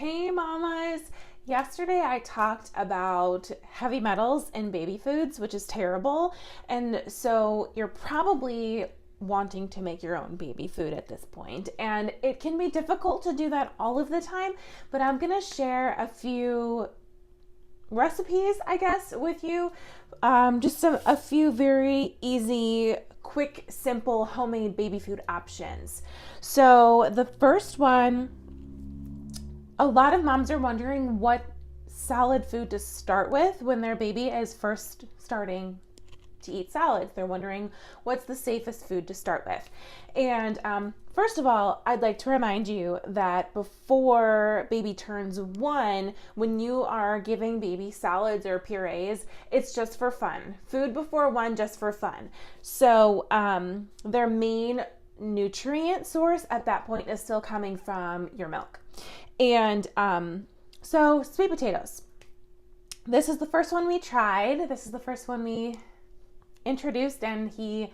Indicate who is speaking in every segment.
Speaker 1: Hey mamas! Yesterday I talked about heavy metals in baby foods, which is terrible. And so you're probably wanting to make your own baby food at this point. And it can be difficult to do that all of the time, but I'm going to share a few recipes, I guess, with you. Just a few very easy, quick, simple homemade baby food options. So the first one, a lot of moms are wondering what salad food to start with when their baby is first starting to eat salads. They're wondering what's the safest food to start with. And first of all, I'd like to remind you that before baby turns 1, when you are giving baby salads or purees, it's just for fun. Food before 1, just for fun. So their main nutrient source at that point is still coming from your milk. And so sweet potatoes. This is the first one we tried. This is the first one we introduced, and he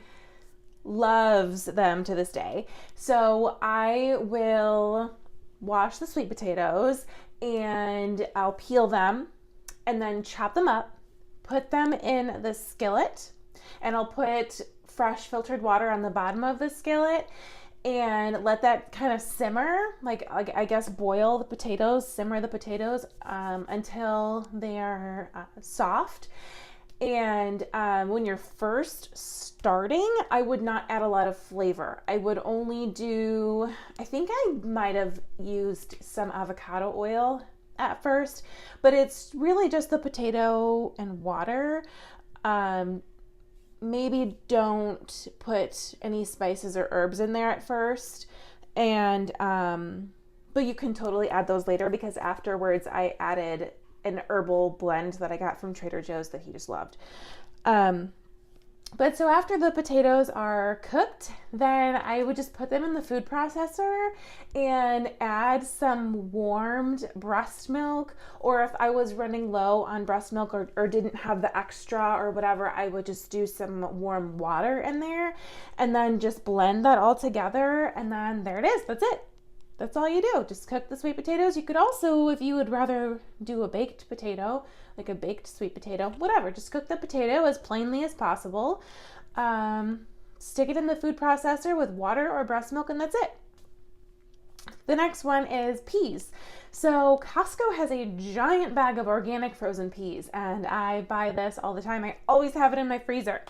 Speaker 1: loves them to this day. So I will wash the sweet potatoes and I'll peel them and then chop them up, put them in the skillet, and I'll put fresh filtered water on the bottom of the skillet and let that kind of simmer, like I guess boil the potatoes, simmer the potatoes until they're soft. And when you're first starting, I would not add a lot of flavor. I would only do, I think I might have used some avocado oil at first, but it's really just the potato and water. Maybe don't put any spices or herbs in there at first. And, but you can totally add those later, because afterwards I added an herbal blend that I got from Trader Joe's that he just loved. But so after the potatoes are cooked, then I would just put them in the food processor and add some warmed breast milk, or if I was running low on breast milk or didn't have the extra or whatever, I would just do some warm water in there and then just blend that all together, and then there it is. That's it. That's all you do. Just cook the sweet potatoes. You could also, if you would rather do a baked potato, like a baked sweet potato, whatever, just cook the potato as plainly as possible. Stick it in the food processor with water or breast milk, and that's it. The next one is peas. So Costco has a giant bag of organic frozen peas, and I buy this all the time. I always have it in my freezer.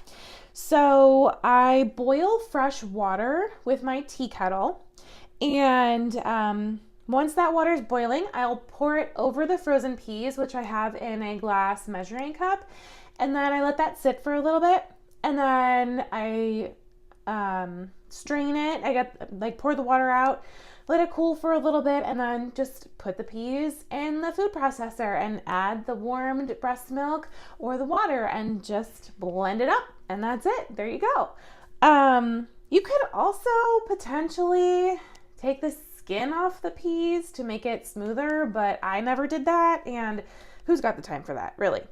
Speaker 1: So I boil fresh water with my tea kettle. And once that water is boiling, I'll pour it over the frozen peas, which I have in a glass measuring cup. And then I let that sit for a little bit. And then I strain it. Pour the water out, let it cool for a little bit, and then just put the peas in the food processor and add the warmed breast milk or the water and just blend it up. And that's it. There you go. You could also potentially take the skin off the peas to make it smoother, but I never did that, and who's got the time for that, really?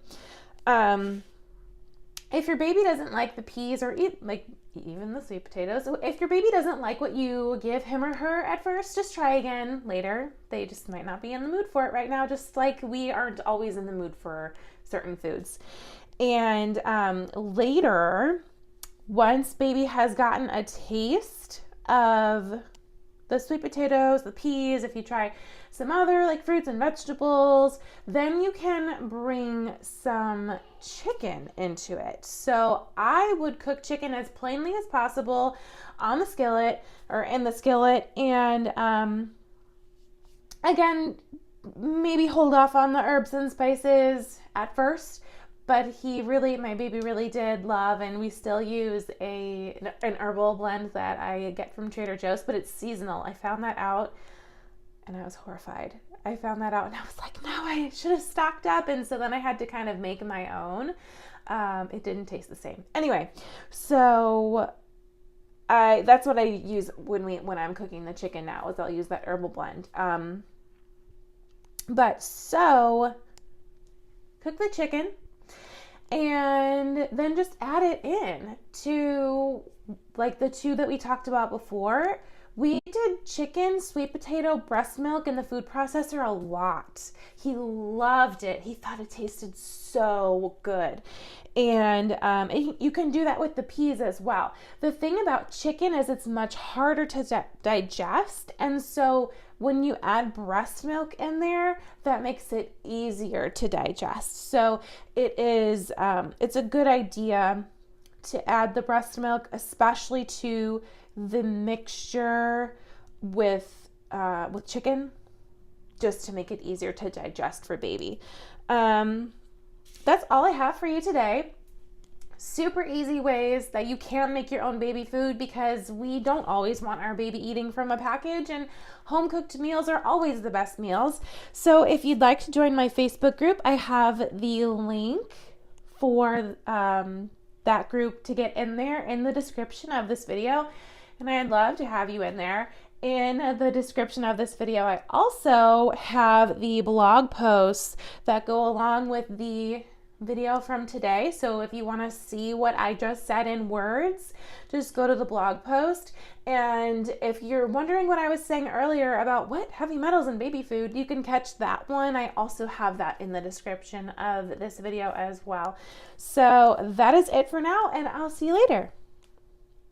Speaker 1: If your baby doesn't like the peas or even the sweet potatoes, if your baby doesn't like what you give him or her at first, just try again later. They just might not be in the mood for it right now, just like we aren't always in the mood for certain foods. And later, once baby has gotten a taste of the sweet potatoes, the peas, if you try some other like fruits and vegetables, then you can bring some chicken into it. So I would cook chicken as plainly as possible on the skillet or in the skillet. And again, maybe hold off on the herbs and spices at first. But my baby really did love, and we still use an herbal blend that I get from Trader Joe's, but it's seasonal. I found that out, and I was horrified. I found that out, and I was like, no, I should have stocked up, and so then I had to kind of make my own. It didn't taste the same. Anyway, so that's what I use when I'm cooking the chicken now, is I'll use that herbal blend. But so cook the chicken, and then just add it in to like the two that we talked about before, We did chicken, sweet potato, breast milk in the food processor a lot. He loved it. He thought it tasted so good. And you can do that with the peas as well. The thing about chicken is it's much harder to digest. And so when you add breast milk in there, that makes it easier to digest. So it's a good idea to add the breast milk, especially to the mixture with chicken, just to make it easier to digest for baby. That's all I have for you today. Super easy ways that you can make your own baby food, because we don't always want our baby eating from a package, and home cooked meals are always the best meals. So if you'd like to join my Facebook group, I have the link for that group to get in there in the description of this video, and I'd love to have you in there. In the description of this video, I also have the blog posts that go along with the video from today. So if you want to see what I just said in words, just go to the blog post. And if you're wondering what I was saying earlier about what heavy metals in baby food, you can catch that one. I also have that in the description of this video as well. So that is it for now, and I'll see you later.